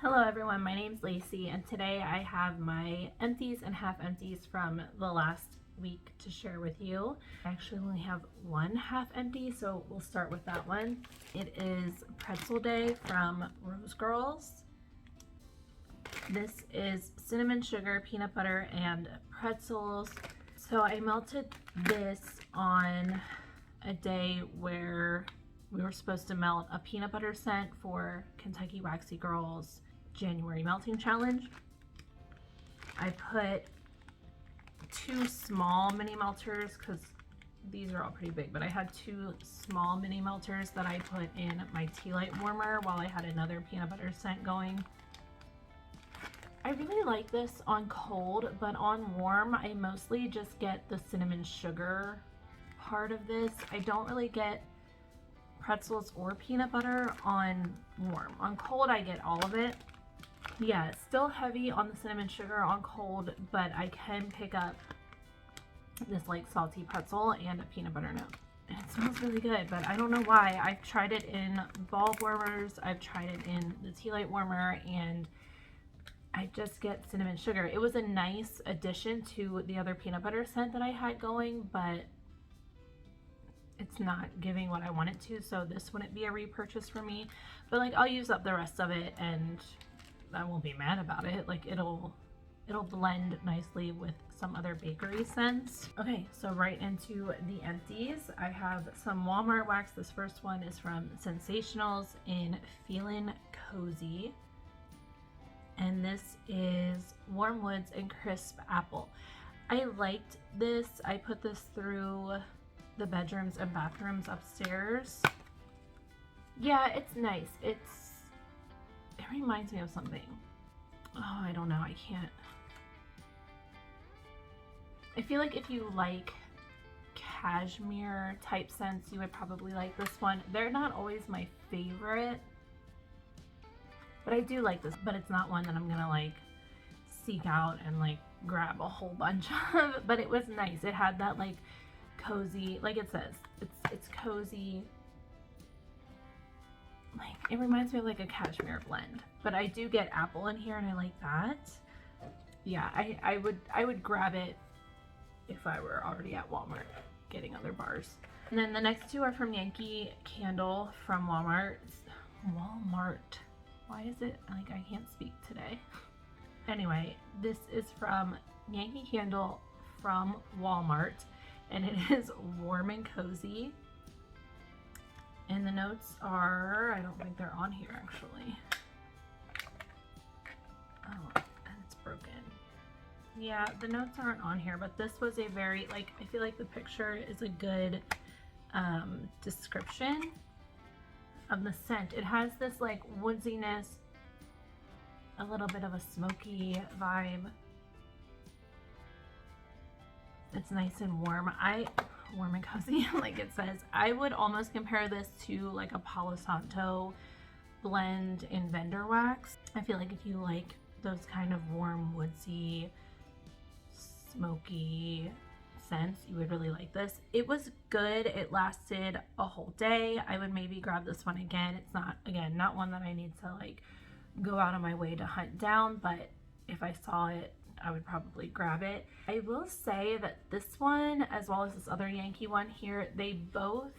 Hello everyone, my name's Lacey and today I have my empties and half empties from the last week to share with you. I actually only have one half empty, so we'll start with that one. It is Pretzel Day from Rose Girls. This is cinnamon sugar, peanut butter, and pretzels. So I melted this on a day where we were supposed to melt a peanut butter scent for Kentucky Waxy Girls January melting challenge. I put 2 small mini melters because these are all pretty big, but I had 2 small mini melters that I put in my tea light warmer while I had another peanut butter scent going. I really like this on cold, but on warm I mostly just get the cinnamon sugar part of this. I don't really get pretzels or peanut butter on warm. On cold I get all of it. Yeah, it's still heavy on the cinnamon sugar on cold, but I can pick up this like salty pretzel and a peanut butter note. And it smells really good, but I don't know why. I've tried it in bulb warmers, I've tried it in the tea light warmer, and I just get cinnamon sugar. It was a nice addition to the other peanut butter scent that I had going, but it's not giving what I want it to, so this wouldn't be a repurchase for me. But like, I'll use up the rest of it and I won't be mad about it. Like, it'll blend nicely with some other bakery scents. Okay, so right into the empties. I have some Walmart wax. This first one is from Sensationals in Feelin' Cozy. And this is Warm Woods and Crisp Apple. I liked this. I put this through the bedrooms and bathrooms upstairs. Yeah, it's nice. It reminds me of something. Oh, I don't know. I can't. I feel like if you like cashmere type scents, you would probably like this one. They're not always my favorite, but I do like this, but it's not one that I'm gonna like seek out and like grab a whole bunch of. But it was nice. It had that like cozy, like it says, it's cozy. Like, it reminds me of like a cashmere blend, but I do get apple in here and I like that. Yeah, I would grab it if I were already at Walmart getting other bars. And then the next 2 are from Yankee Candle from Walmart. Why is it like I can't speak today? Anyway, this is from Yankee Candle from Walmart, and it is Warm and Cozy. And the notes are, I don't think they're on here actually. Oh, and it's broken. Yeah, the notes aren't on here, but this was a very, like, I feel like the picture is a good description of the scent. It has this like woodsiness, a little bit of a smoky vibe. It's nice and warm. Warm and cozy, like it says. I would almost compare this to like a Palo Santo blend in vendor wax. I feel like if you like those kind of warm, woodsy, smoky scents, you would really like this. It was good. It lasted a whole day. I would maybe grab this one again. It's not, again, not one that I need to like go out of my way to hunt down, but if I saw it, I would probably grab it. I will say that this one, as well as this other Yankee one here, they both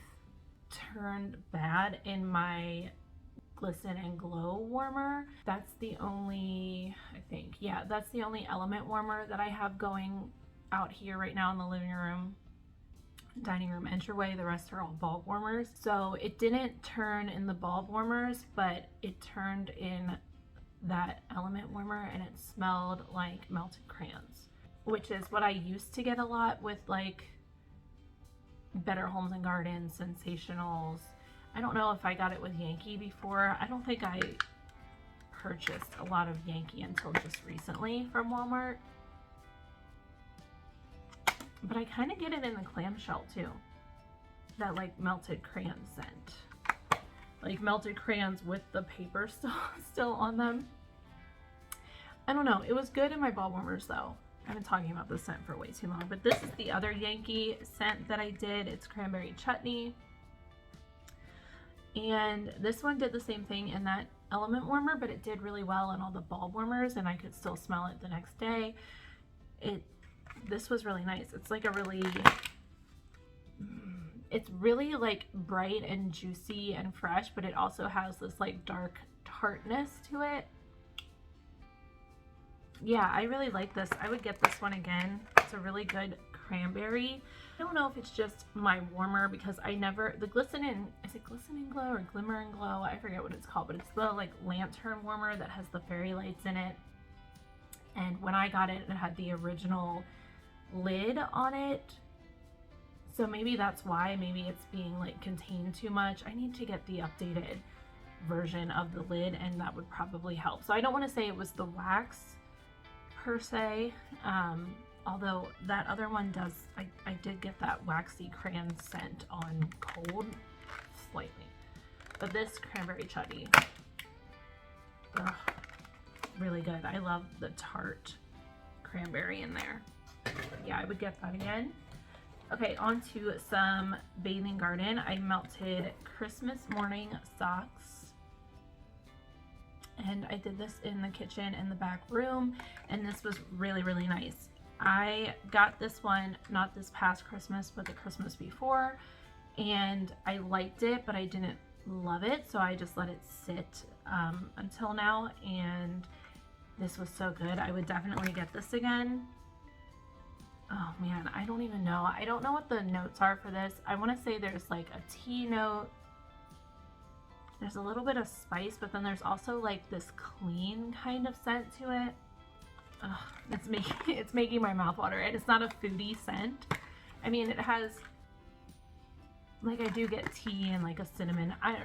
turned bad in my Glisten and Glow warmer. That's the only, I think, yeah, that's the only element warmer that I have going out here right now in the living room, dining room entryway. The rest are all bulb warmers. So it didn't turn in the bulb warmers, but it turned in that element warmer, and it smelled like melted crayons, which is what I used to get a lot with like Better Homes and Gardens, Sensationals. I don't know if I got it with Yankee before. I don't think I purchased a lot of Yankee until just recently from Walmart, but I kind of get it in the clamshell too, that like melted crayon scent. Like melted crayons with the paper still on them. I don't know. It was good in my ball warmers though. I've been talking about this scent for way too long, but this is the other Yankee scent that I did. It's cranberry chutney. And this one did the same thing in that element warmer, but it did really well on all the bulb warmers and I could still smell it the next day. This was really nice. It's like it's really like bright and juicy and fresh, but it also has this like dark tartness to it. Yeah, I really like this. I would get this one again. It's a really good cranberry. I don't know if it's just my warmer because the glistening, is it glistening glow or glimmering glow? I forget what it's called, but it's the like lantern warmer that has the fairy lights in it. And when I got it, it had the original lid on it. So maybe that's why, maybe it's being like contained too much. I need to get the updated version of the lid and that would probably help. So I don't want to say it was the wax per se, although that other one does, I did get that waxy crayon scent on cold slightly, but this cranberry chutney, ugh, really good. I love the tart cranberry in there. Yeah, I would get that again. Okay, on to some Bathing Garden. I melted Christmas morning socks. And I did this in the kitchen in the back room, and this was really, really nice. I got this one, not this past Christmas, but the Christmas before, and I liked it, but I didn't love it, so I just let it sit until now, and this was so good. I would definitely get this again. Oh man, I don't even know. I don't know what the notes are for this. I want to say there's like a tea note. There's a little bit of spice, but then there's also like this clean kind of scent to it. Ugh, it's making my mouth water, and it's not a foodie scent. I mean, it has, like, I do get tea and like a cinnamon. I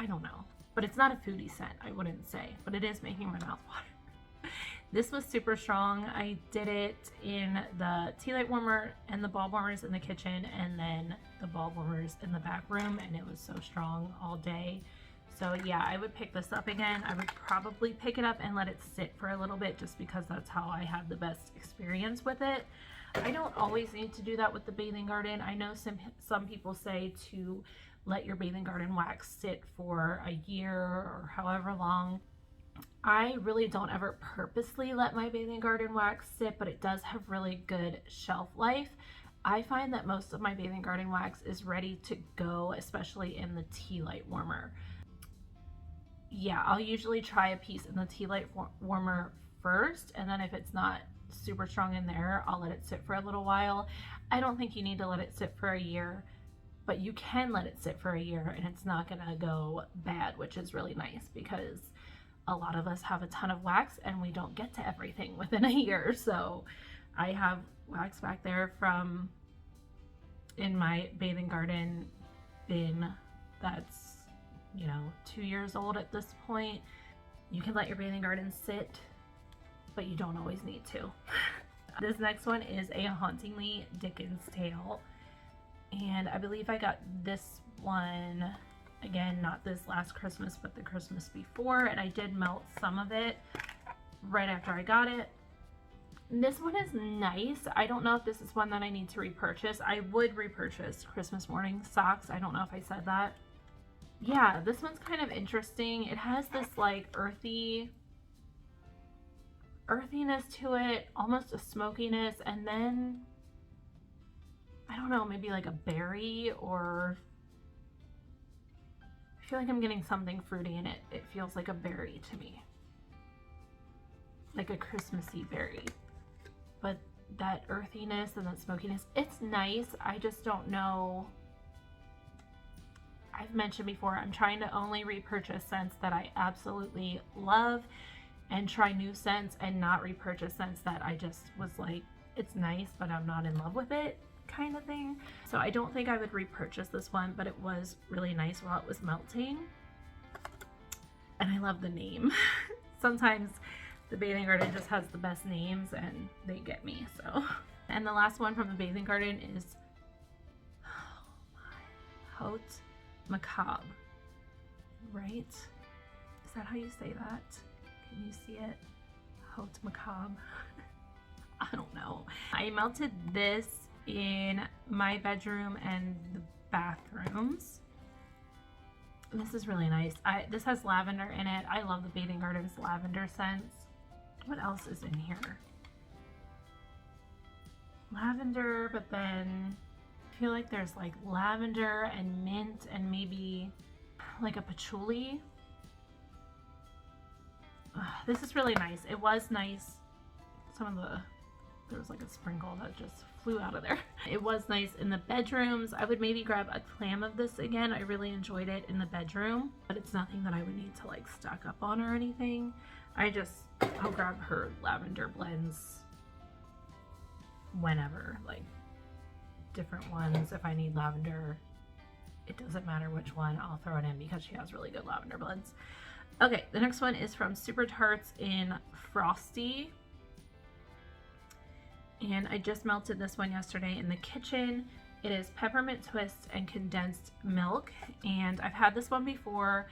don't know, but it's not a foodie scent, I wouldn't say, but it is making my mouth water. This was super strong. I did it in the tea light warmer and the bulb warmers in the kitchen, and then the bulb warmers in the back room, and it was so strong all day. So yeah, I would pick this up again. I would probably pick it up and let it sit for a little bit just because that's how I had the best experience with it. I don't always need to do that with the Bathing Garden. I know some people say to let your Bathing Garden wax sit for a year or however long. I really don't ever purposely let my Bathing Garden wax sit, but it does have really good shelf life. I find that most of my Bathing Garden wax is ready to go, especially in the tea light warmer. Yeah, I'll usually try a piece in the tea light warmer first, and then if it's not super strong in there, I'll let it sit for a little while. I don't think you need to let it sit for a year, but you can let it sit for a year and it's not gonna go bad, which is really nice because a lot of us have a ton of wax and we don't get to everything within a year. So I have wax back there from in my Bathing Garden bin that's, you know, 2 years old at this point. You can let your Bathing Garden sit, but you don't always need to. This next one is a Hauntingly Dickens Tale, and I believe I got this one again, not this last Christmas, but the Christmas before, and I did melt some of it right after I got it. And this one is nice. I don't know if this is one that I need to repurchase. I would repurchase Christmas morning socks. I don't know if I said that. Yeah, this one's kind of interesting. It has this like earthiness to it, almost a smokiness, and then I don't know, maybe like a berry, or I feel like I'm getting something fruity in it. It feels like a berry to me, like a Christmassy berry, but that earthiness and that smokiness, it's nice. I just don't know. I've mentioned before, I'm trying to only repurchase scents that I absolutely love and try new scents and not repurchase scents that I just was like, it's nice, but I'm not in love with it kind of thing. So I don't think I would repurchase this one, but it was really nice while it was melting. And I love the name. Sometimes the Bathing Garden just has the best names and they get me, so. And the last one from the Bathing Garden is, oh my, Haute Macabre, right? Is that how you say that? Can you see it? Haute Macabre. I don't know. I melted this in my bedroom and the bathrooms. This is really nice. This has lavender in it. I love the Bathing Gardens lavender scents. What else is in here? Lavender, but then I feel like there's like lavender and mint and maybe like a patchouli. This is really nice. It was nice. There was like a sprinkle that just flew out of there. It was nice in the bedrooms. I would maybe grab a clam of this again. I really enjoyed it in the bedroom, but it's nothing that I would need to like stock up on or anything. I'll grab her lavender blends whenever, like different ones. If I need lavender, it doesn't matter which one, I'll throw it in because she has really good lavender blends. Okay, the next one is from Super Tarts in Frosty. And I just melted this one yesterday in the kitchen. It is peppermint twist and condensed milk. And I've had this one before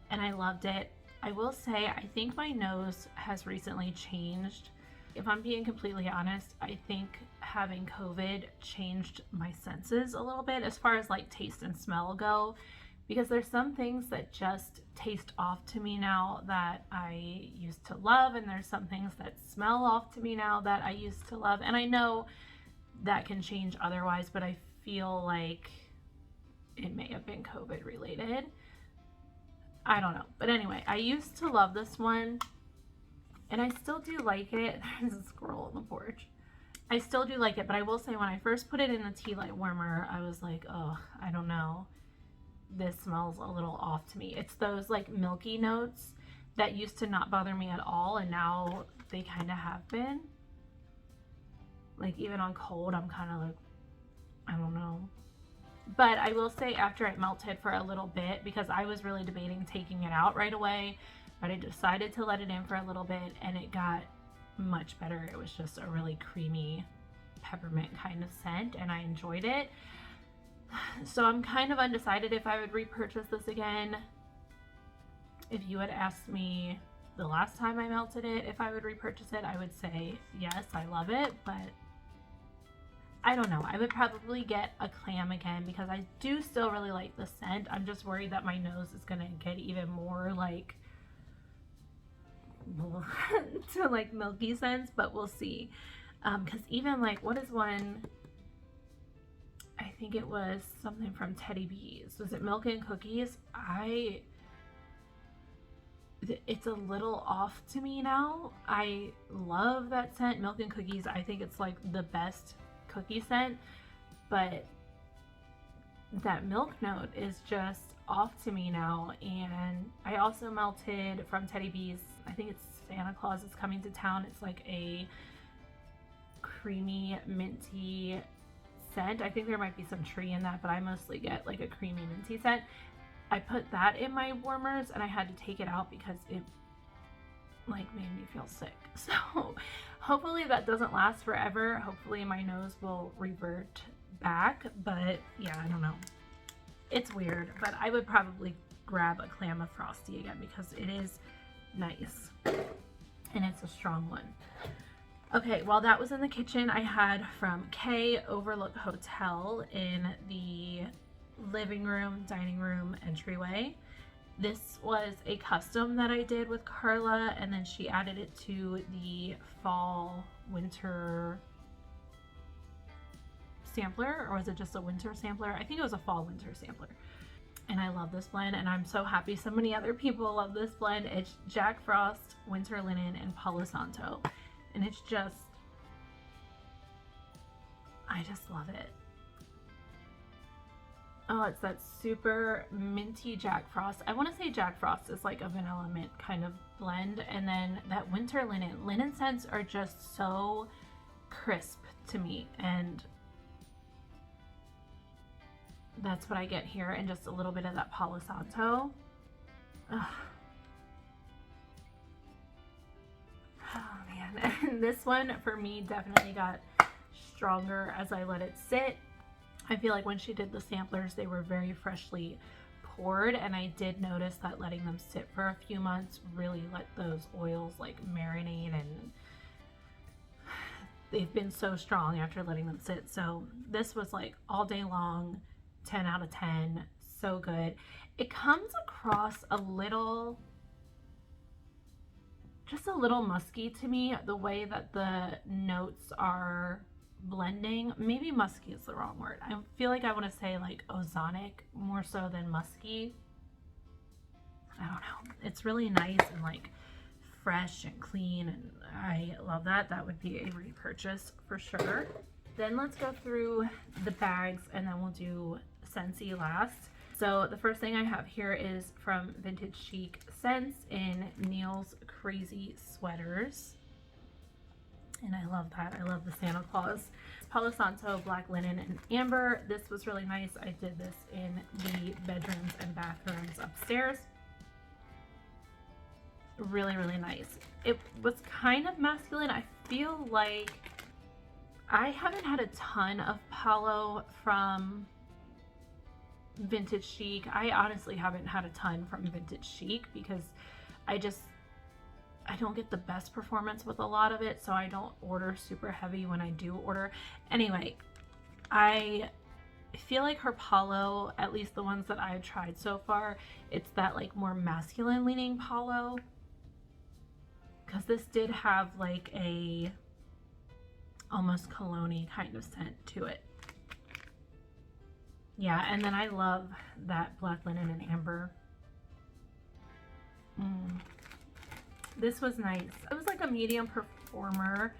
and I loved it. I will say, I think my nose has recently changed. If I'm being completely honest, I think having COVID changed my senses a little bit as far as like taste and smell go. Because there's some things that just taste off to me now that I used to love, and there's some things that smell off to me now that I used to love. And I know that can change otherwise, but I feel like it may have been COVID related. I don't know. But anyway, I used to love this one, and I still do like it. There's a squirrel on the porch. I still do like it, but I will say when I first put it in the tea light warmer, I was like, oh, I don't know. This smells a little off to me. It's those like milky notes that used to not bother me at all, and now they kind of have been. Like even on cold, I'm kind of like, I don't know. But I will say after it melted for a little bit, because I was really debating taking it out right away, but I decided to let it in for a little bit and it got much better. It was just a really creamy peppermint kind of scent and I enjoyed it. So I'm kind of undecided if I would repurchase this again. If you had asked me the last time I melted it if I would repurchase it, I would say yes, I love it, but I don't know. I would probably get a clam again because I do still really like the scent. I'm just worried that my nose is gonna get even more like to like milky scents, but we'll see. Because even like, what is one? I think it was something from Teddy B's. Was it Milk and Cookies? It's a little off to me now. I love that scent, Milk and Cookies. I think it's like the best cookie scent, but that milk note is just off to me now. And I also melted from Teddy B's, I think it's Santa Claus is Coming to Town. It's like a creamy minty scent. I think there might be some tree in that, but I mostly get like a creamy minty scent. I put that in my warmers and I had to take it out because it like made me feel sick. So hopefully that doesn't last forever. Hopefully my nose will revert back, but yeah, I don't know. It's weird, but I would probably grab a clam of Frosty again because it is nice and it's a strong one. Okay, while that was in the kitchen, I had from K Overlook Hotel in the living room, dining room, entryway. This was a custom that I did with Carla, and then she added it to the fall winter sampler, or was it just a winter sampler? I think it was a fall winter sampler. And I love this blend, and I'm so happy so many other people love this blend. It's Jack Frost, Winter Linen, and Palo Santo. And it's just, I just love it. Oh, it's that super minty Jack Frost. I want to say Jack Frost is like a vanilla mint kind of blend. And then that Winter Linen. Linen scents are just so crisp to me. And that's what I get here. And just a little bit of that Palo Santo. Ugh. Oh man. And this one for me definitely got stronger as I let it sit. I feel like when she did the samplers, they were very freshly poured, and I did notice that letting them sit for a few months really let those oils like marinate, and they've been so strong after letting them sit. So this was like all day long, 10 out of 10, so good. it comes across a little, just a little musky to me, the way that the notes are blending. Maybe musky is the wrong word. I feel like I want to say like ozonic more so than musky. I don't know. It's really nice and like fresh and clean, and I love that. That would be a repurchase for sure. Then let's go through the bags and then we'll do Scentsy last. So the first thing I have here is from Vintage Chic Scents in Neil's Crazy Sweaters. And I love that. I love the Santa Claus. Palo Santo, black linen, and amber. This was really nice. I did this in the bedrooms and bathrooms upstairs. Really, really nice. It was kind of masculine. I feel like I haven't had a ton of Palo from Vintage Chic. I honestly haven't had a ton from Vintage Chic because I don't get the best performance with a lot of it, so I don't order super heavy when I do order. Anyway, I feel like her Palo, at least the ones that I've tried so far, it's that like more masculine leaning Palo, because this did have like a almost cologne-y kind of scent to it. Yeah, and then I love that black linen and amber. This was nice. It was like a medium performer.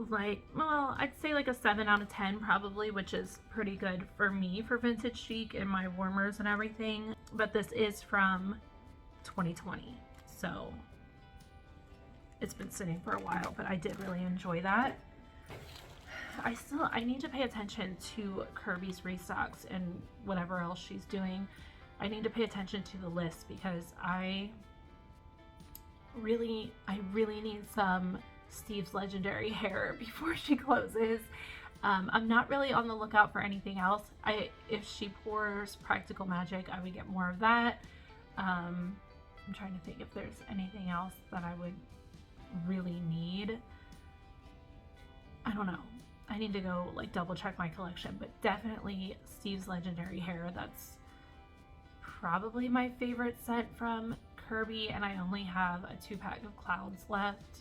Like, well, I'd say like a 7 out of 10 probably, which is pretty good for me for Vintage Chic and my warmers and everything. But this is from 2020, so it's been sitting for a while, but I did really enjoy that. I need to pay attention to Kirby's restocks and whatever else she's doing. I need to pay attention to the list because I really need some Steve's Legendary hair before she closes. I'm not really on the lookout for anything else. If she pours Practical Magic, I would get more of that. I'm trying to think if there's anything else that I would really need. I don't know. I need to go like double check my collection, but definitely Steve's Legendary hair. That's probably my favorite scent from Kirby, and I only have a 2-pack of Clouds left.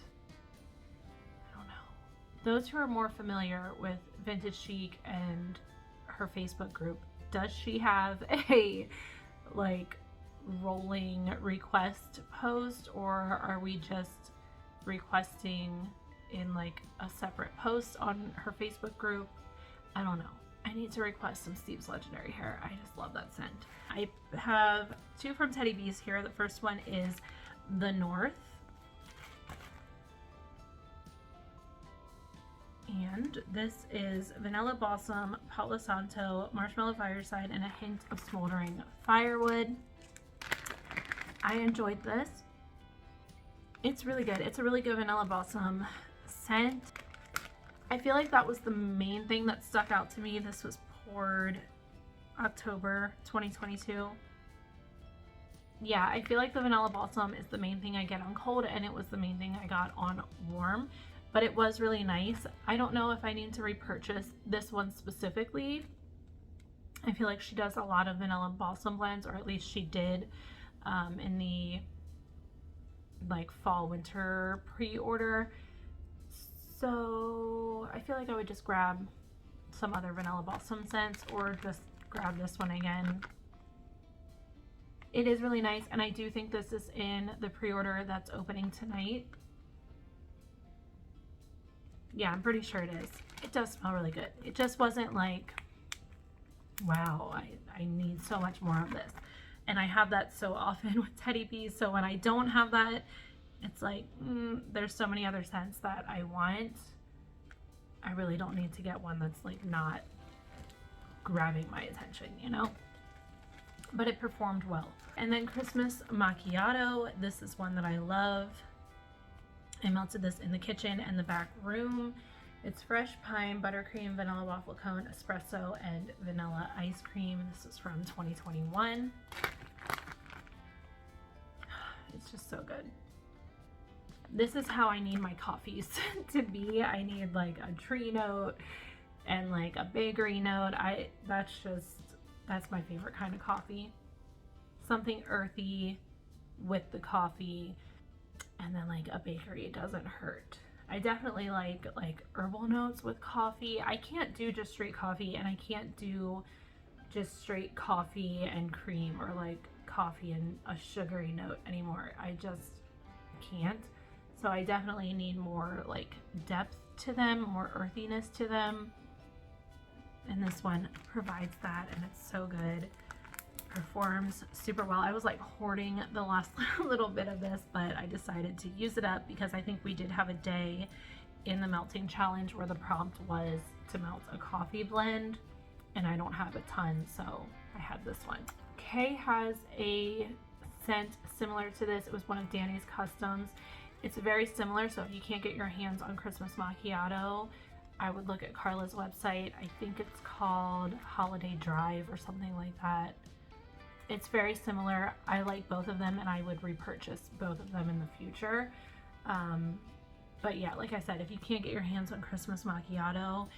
I don't know. Those who are more familiar with Vintage Chic and her Facebook group, does she have a like rolling request post, or are we just requesting in like a separate post on her Facebook group? I don't know. I need to request some Steve's Legendary hair. I just love that scent. I have 2 from Teddy B's here. The first one is The North. And this is Vanilla Balsam, Palo Santo, Marshmallow Fireside, and a hint of smoldering firewood. I enjoyed this. It's really good. It's a really good Vanilla Balsam scent. I feel like that was the main thing that stuck out to me. This was poured October 2022. Yeah, I feel like the Vanilla Balsam is the main thing I get on cold, and it was the main thing I got on warm, but it was really nice. I don't know if I need to repurchase this one specifically. I feel like she does a lot of Vanilla Balsam blends, or at least she did in the like fall winter pre-order. So I feel like I would just grab some other Vanilla Balsam scents, or just grab this one again. It is really nice, and I do think this is in the pre-order that's opening tonight. Yeah, I'm pretty sure it is. It does smell really good. It just wasn't like, wow, I need so much more of this. And I have that so often with Teddy B's, so when I don't have that, it's like, there's so many other scents that I want. I really don't need to get one that's like not grabbing my attention, you know? But it performed well. And then Christmas Macchiato. This is one that I love. I melted this in the kitchen and the back room. It's fresh pine, buttercream, vanilla waffle cone, espresso, and vanilla ice cream. This is from 2021. It's just so good. This is how I need my coffees to be. I need like a tree note and like a bakery note. That's my favorite kind of coffee. something earthy with the coffee, and then like a bakery doesn't hurt. I definitely like herbal notes with coffee. I can't do just straight coffee, and I can't do just straight coffee and cream, or like coffee and a sugary note anymore. I just can't. So I definitely need more like depth to them, more earthiness to them. And this one provides that, and it's so good. Performs super well. I was like hoarding the last little bit of this, but I decided to use it up because I think we did have a day in the melting challenge where the prompt was to melt a coffee blend, and I don't have a ton, so I had this one. Kay has a scent similar to this. It was one of Danny's customs. It's very similar, so if you can't get your hands on Christmas Macchiato, I would look at Carla's website. I think it's called Holiday Drive or something like that. It's very similar. I like both of them, and I would repurchase both of them in the future. But yeah, like I said, if you can't get your hands on Christmas Macchiato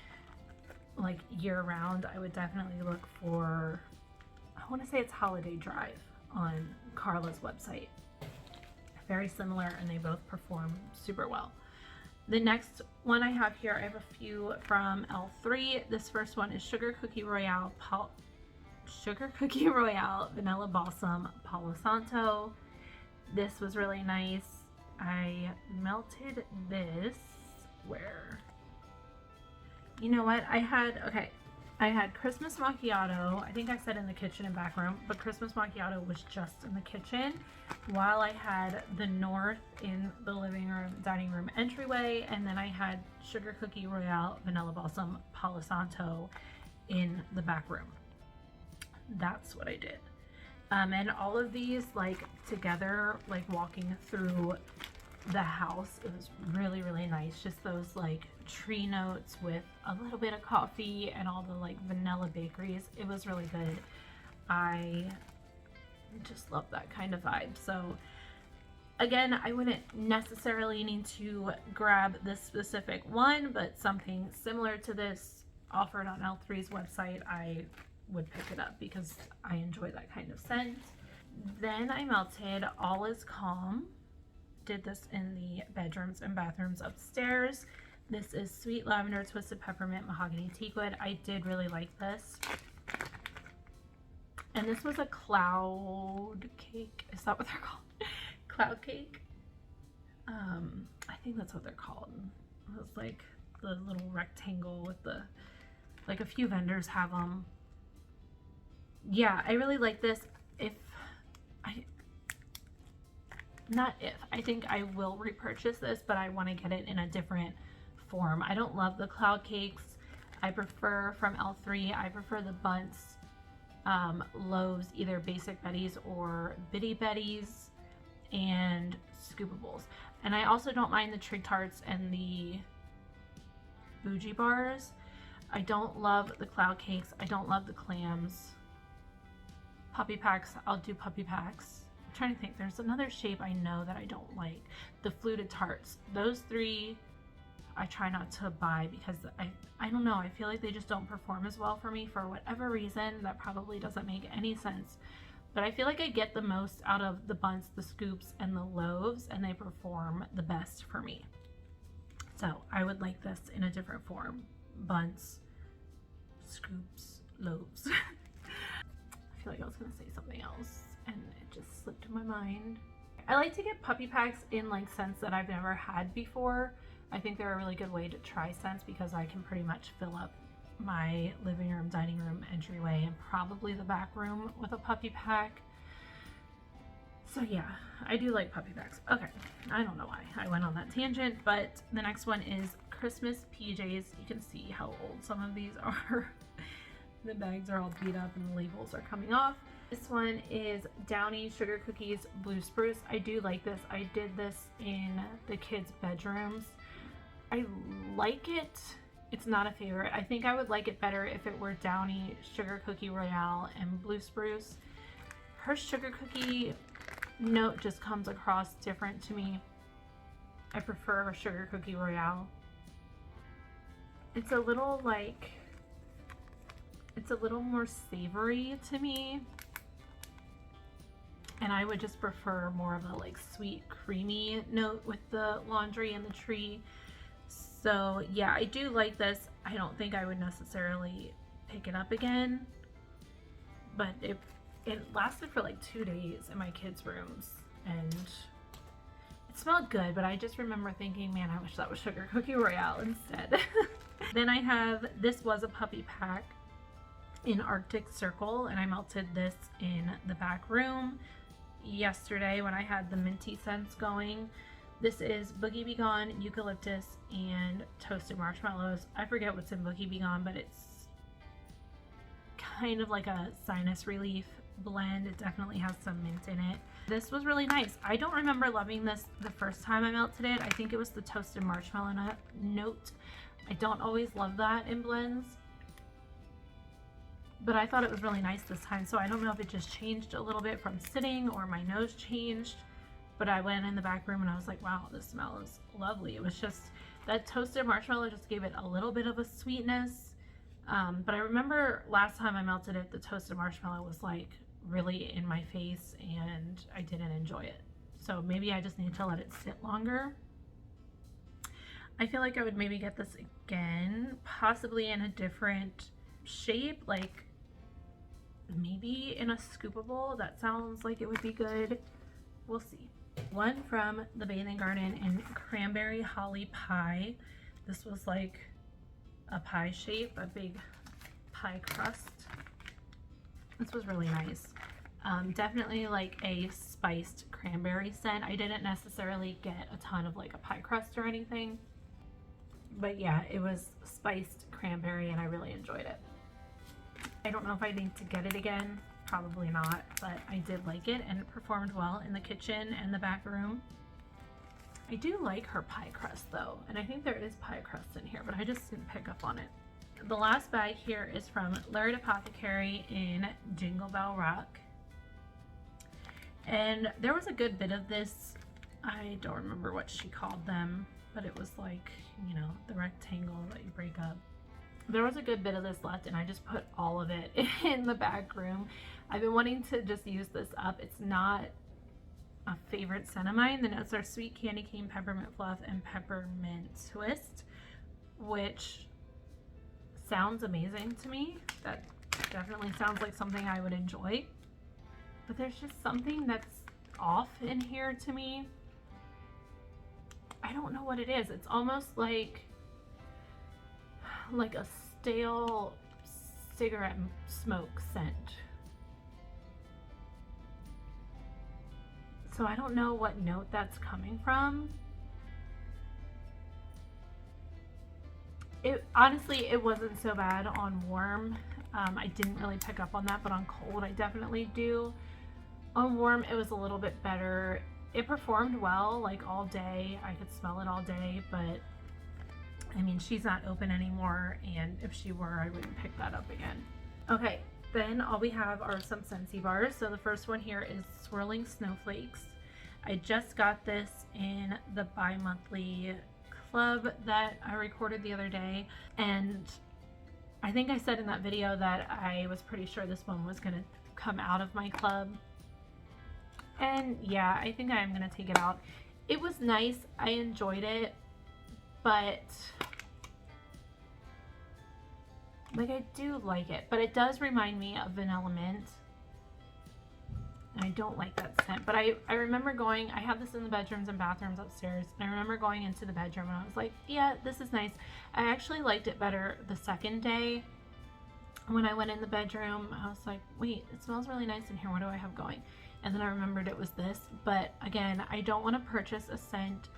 like year round, I would definitely look for, I want to say it's Holiday Drive on Carla's website. Very similar, and they both perform super well. The next one I have here, I have a few from L3. This first one is Sugar Cookie Royale Vanilla Balsam Palo Santo. This was really nice. I melted this where, you know what, I had Christmas Macchiato. I think I said in the kitchen and back room, but Christmas Macchiato was just in the kitchen, while I had the North in the living room, dining room entryway, and then I had Sugar Cookie Royale Vanilla Balsam Palo Santo in the back room. That's what I did. And all of these like together, like walking through the house, it was really, really nice. Just those like tree notes with a little bit of coffee and all the like vanilla bakeries. It was really good. I just love that kind of vibe. So again, I wouldn't necessarily need to grab this specific one, but something similar to this offered on L3's website, I would pick it up because I enjoy that kind of scent. Then I melted All Is Calm. Did this in the bedrooms and bathrooms upstairs. This is Sweet Lavender Twisted Peppermint Mahogany Teakwood. I did really like this. And this was a cloud cake. Is that what they're called? Cloud cake? I think that's what they're called. It was like the little rectangle with the, like a few vendors have them. Yeah, I really like this. I think I will repurchase this, but I want to get it in a different form. I don't love the cloud cakes. I prefer from L3, I prefer the Bunts loaves, either Basic Betties or Bitty Betties and Scoopables. And I also don't mind the Trig Tarts and the Bougie Bars. I don't love the cloud cakes. I don't love the clams. Puppy packs, I'll do puppy packs. I'm trying to think, there's another shape I know that I don't like. The fluted tarts. Those three I try not to buy because I don't know, I feel like they just don't perform as well for me for whatever reason. That probably doesn't make any sense. But I feel like I get the most out of the Bunts, the Scoops, and the loaves, and they perform the best for me. So I would like this in a different form. Bunts, Scoops, loaves. I feel like I was going to say something else and it just slipped in my mind. I like to get puppy packs in like scents that I've never had before. I think they're a really good way to try scents because I can pretty much fill up my living room, dining room, entryway, and probably the back room with a puppy pack. So yeah, I do like puppy packs. Okay, I don't know why I went on that tangent, but the next one is Christmas PJs. You can see how old some of these are. The bags are all beat up and the labels are coming off. This one is Downy Sugar Cookies Blue Spruce. I do like this. I did this in the kids' bedrooms. I like it. It's not a favorite. I think I would like it better if it were Downy Sugar Cookie Royale and Blue Spruce. Her sugar cookie note just comes across different to me. I prefer her Sugar Cookie Royale. It's a little like, it's a little more savory to me. And I would just prefer more of a like sweet creamy note with the laundry and the tree. So yeah, I do like this. I don't think I would necessarily pick it up again, but it lasted for like 2 days in my kids' rooms, and it smelled good, but I just remember thinking, man, I wish that was Sugar Cookie Royale instead. Then I have, this was a puppy pack in Arctic Circle, and I melted this in the back room yesterday when I had the minty scents going. This is Boogie Be Gone, eucalyptus, and toasted marshmallows. I forget what's in Boogie Be Gone, but it's kind of like a sinus relief blend. It definitely has some mint in it. This was really nice. I don't remember loving this the first time I melted it. I think it was the toasted marshmallow note. I don't always love that in blends, but I thought it was really nice this time. So I don't know if it just changed a little bit from sitting or my nose changed, but I went in the back room and I was like, wow, this smells lovely. It was just that toasted marshmallow just gave it a little bit of a sweetness. But I remember last time I melted it, the toasted marshmallow was like really in my face and I didn't enjoy it. So maybe I just need to let it sit longer. I feel like I would maybe get this again, possibly in a different shape, like maybe in a scoopable. That sounds like it would be good. We'll see. One from the Bathing Garden in Cranberry Holly Pie. This was like a pie shape, a big pie crust. This was really nice. Definitely like a spiced cranberry scent. I didn't necessarily get a ton of like a pie crust or anything, but yeah, it was spiced cranberry and I really enjoyed it. I don't know if I need to get it again, probably not, but I did like it and it performed well in the kitchen and the back room. I do like her pie crust though, and I think there is pie crust in here, but I just didn't pick up on it. The last bag here is from Lared Apothecary in Jingle Bell Rock. And there was a good bit of this. I don't remember what she called them, but it was like, you know, the rectangle that you break up. There was a good bit of this left and I just put all of it in the back room. I've been wanting to just use this up. It's not a favorite scent of mine. The notes are sweet candy cane, peppermint fluff, and peppermint twist, which sounds amazing to me. That definitely sounds like something I would enjoy. But there's just something that's off in here to me. I don't know what it is. It's almost like a stale cigarette smoke scent. So I don't know what note that's coming from. Honestly, it wasn't so bad on warm. I didn't really pick up on that, but on cold I definitely do. On warm it was a little bit better. It performed well like all day. I could smell it all day, but I mean, she's not open anymore, and if she were, I wouldn't pick that up again. Okay, then all we have are some Scentsy bars. So the first one here is Swirling Snowflakes. I just got this in the bi-monthly club that I recorded the other day, and I think I said in that video that I was pretty sure this one was gonna come out of my club, and yeah, I think I'm gonna take it out. It was nice, I enjoyed it, but like I do like it, but it does remind me of Vanilla Mint. I don't like that scent, but I remember going, I have this in the bedrooms and bathrooms upstairs, and I remember going into the bedroom and I was like, yeah, this is nice. I actually liked it better the second day. When I went in the bedroom, I was like, wait, it smells really nice in here. What do I have going? And then I remembered it was this. But again, I don't want to purchase a scent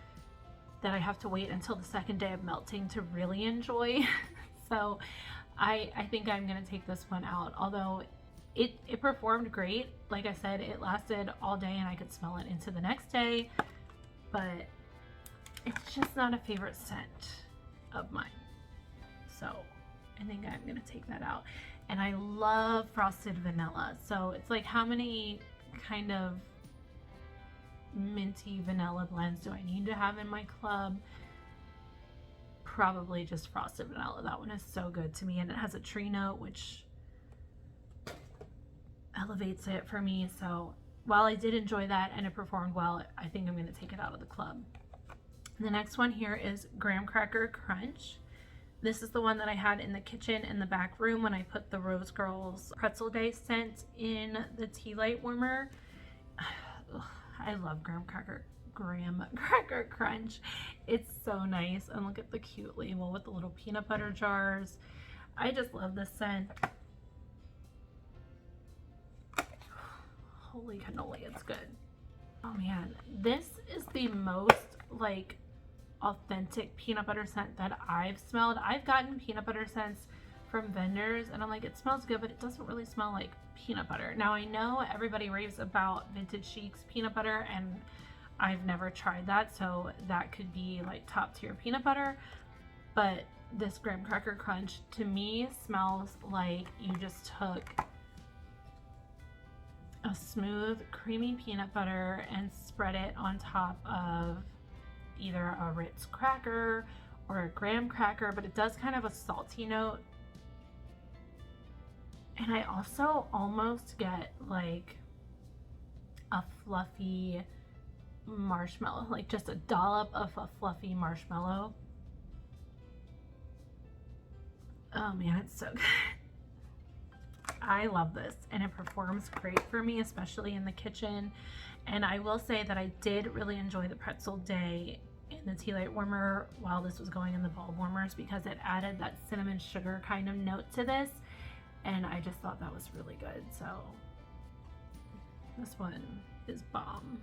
that I have to wait until the second day of melting to really enjoy. So I think I'm going to take this one out, although it performed great. Like I said, it lasted all day and I could smell it into the next day, but it's just not a favorite scent of mine. So I think I'm gonna take that out. And I love frosted vanilla. So it's like, how many kind of minty vanilla blends do I need to have in my club? Probably just frosted vanilla. That one is so good to me, and it has a tree note which elevates it for me. So while I did enjoy that and it performed well, I think I'm going to take it out of the club. The next one here is Graham Cracker Crunch. This is the one that I had in the kitchen in the back room when I put the Rose Girls Pretzel Day scent in the tea light warmer. Ugh, I love Graham Cracker Crunch. It's so nice. And look at the cute label with the little peanut butter jars. I just love this scent. Holy cannoli, it's good. Oh man, this is the most like authentic peanut butter scent that I've smelled. I've gotten peanut butter scents from vendors and I'm like, it smells good, but it doesn't really smell like peanut butter. Now I know everybody raves about Vintage Chic's peanut butter and I've never tried that, so that could be like top tier peanut butter, but this Graham Cracker Crunch to me smells like you just took a smooth creamy peanut butter and spread it on top of either a Ritz cracker or a graham cracker, but it does kind of a salty note. And I also almost get like a fluffy marshmallow, like just a dollop of a fluffy marshmallow. Oh man, it's so good. I love this and it performs great for me, especially in the kitchen. And I will say that I did really enjoy the Pretzel Day in the tea light warmer while this was going in the bulb warmers because it added that cinnamon sugar kind of note to this, and I just thought that was really good. So this one is bomb.com.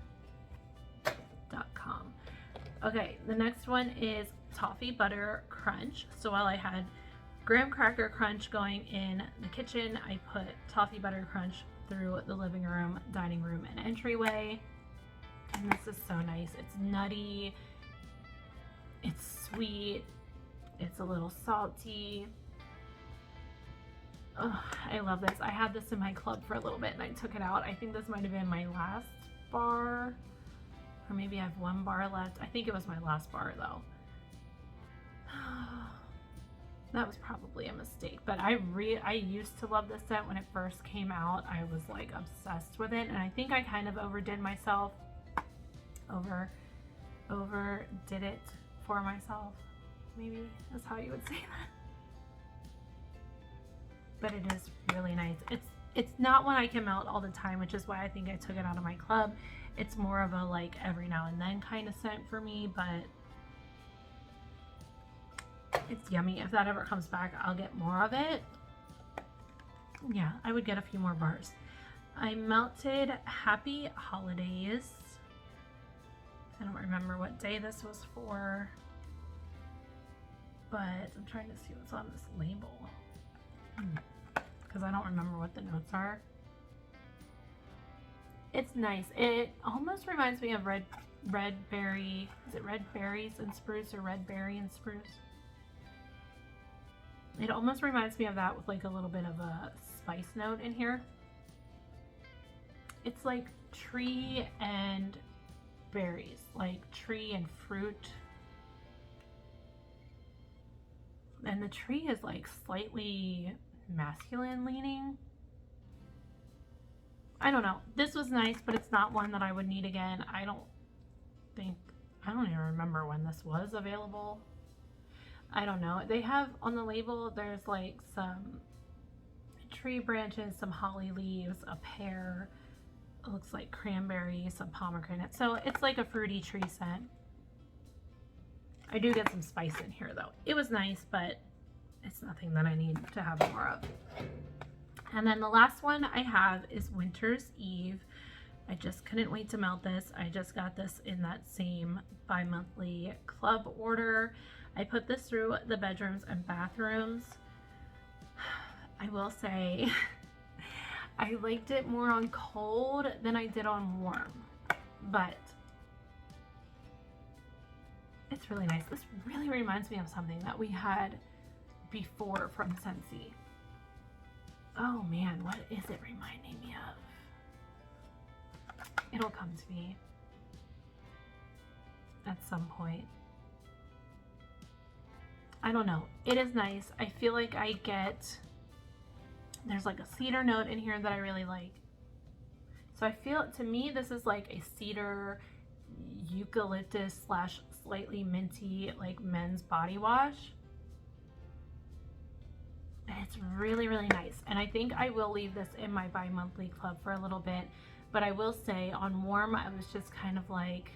Okay, the next one is Toffee Butter Crunch. So while I had Graham Cracker Crunch going in the kitchen, I put Toffee Butter Crunch through the living room, dining room, and entryway. And this is so nice. It's nutty, it's sweet, it's a little salty. Oh, I love this. I had this in my club for a little bit and I took it out. I think this might have been my last bar, or maybe I have one bar left. I think it was my last bar though. That was probably a mistake, but I used to love this scent when it first came out. I was like obsessed with it, and I think I kind of overdid myself. Overdid it for myself. Maybe that's how you would say that. But it is really nice. It's not one I can melt all the time, which is why I think I took it out of my club. It's more of a like every now and then kind of scent for me, but it's yummy. If that ever comes back, I'll get more of it. Yeah, I would get a few more bars. I melted Happy Holidays. I don't remember what day this was for, but I'm trying to see what's on this label because I don't remember what the notes are. It's nice. It almost reminds me of red berry. Is it red berries and spruce or red berry and spruce? It almost reminds me of that with like a little bit of a spice note in here. It's like tree and berries, like tree and fruit. And the tree is like slightly masculine leaning. I don't know. This was nice, but it's not one that I would need again. I don't even remember when this was available. I don't know. They have on the label, there's like some tree branches, some holly leaves, a pear, it looks like cranberry, some pomegranate. So it's like a fruity tree scent. I do get some spice in here though. It was nice, but it's nothing that I need to have more of. And then the last one I have is Winter's Eve. I just couldn't wait to melt this. I just got this in that same bi-monthly club order. I put this through the bedrooms and bathrooms. I will say I liked it more on cold than I did on warm, but it's really nice. This really reminds me of something that we had before from Scentsy. Oh man, what is it reminding me of? It'll come to me at some point. I don't know. It is nice. I feel like there's like a cedar note in here that I really like. So I feel, to me, this is like a cedar eucalyptus slash slightly minty like men's body wash. And it's really, really nice. And I think I will leave this in my bi-monthly club for a little bit. But I will say on warm, I was just kind of like,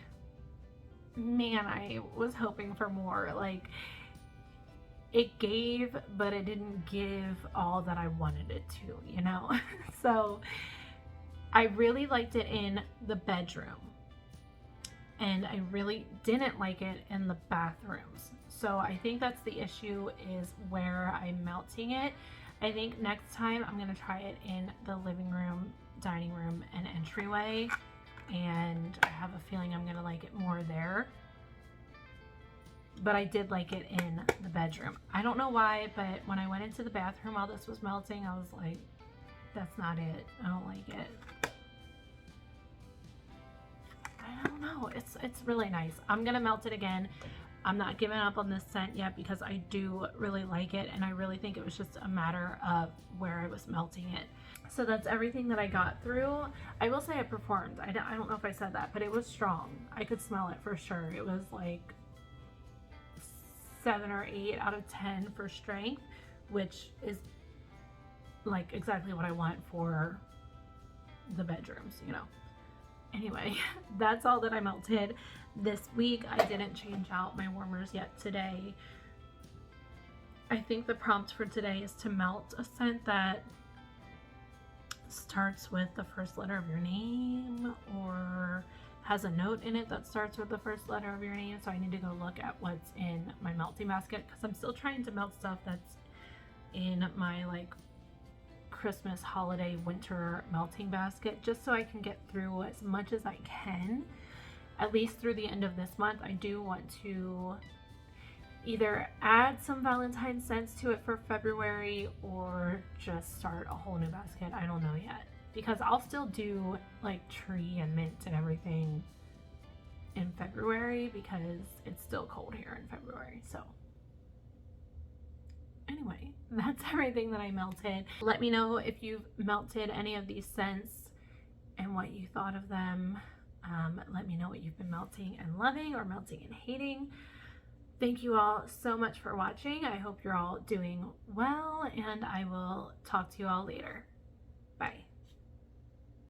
man, I was hoping for more. Like, it gave, but it didn't give all that I wanted it to, you know? So I really liked it in the bedroom, and I really didn't like it in the bathrooms. So I think that's the issue, is where I'm melting it. I think next time I'm gonna try it in the living room, dining room, and entryway, and I have a feeling I'm gonna like it more there. But I did like it in the bedroom. I don't know why, but when I went into the bathroom while this was melting, I was like, that's not it. I don't like it. I don't know. It's really nice. I'm gonna melt it again. I'm not giving up on this scent yet because I do really like it, and I really think it was just a matter of where I was melting it. So that's everything that I got through. I will say it performed. I don't know if I said that, but it was strong. I could smell it for sure. It was like 7 or 8 out of 10 for strength, which is like exactly what I want for the bedrooms, you know. Anyway, that's all that I melted this week. I didn't change out my warmers yet today. I think the prompt for today is to melt a scent that starts with the first letter of your name or has a note in it that starts with the first letter of your name. So I need to go look at what's in my melting basket, because I'm still trying to melt stuff that's in my like Christmas, holiday, winter melting basket, just so I can get through as much as I can, at least through the end of this month. I do want to either add some Valentine's scents to it for February or just start a whole new basket. I don't know yet, because I'll still do like tree and mint and everything in February because it's still cold here in February. So anyway, that's everything that I melted. Let me know if you've melted any of these scents and what you thought of them. Let me know what you've been melting and loving, or melting and hating. Thank you all so much for watching. I hope you're all doing well, and I will talk to you all later.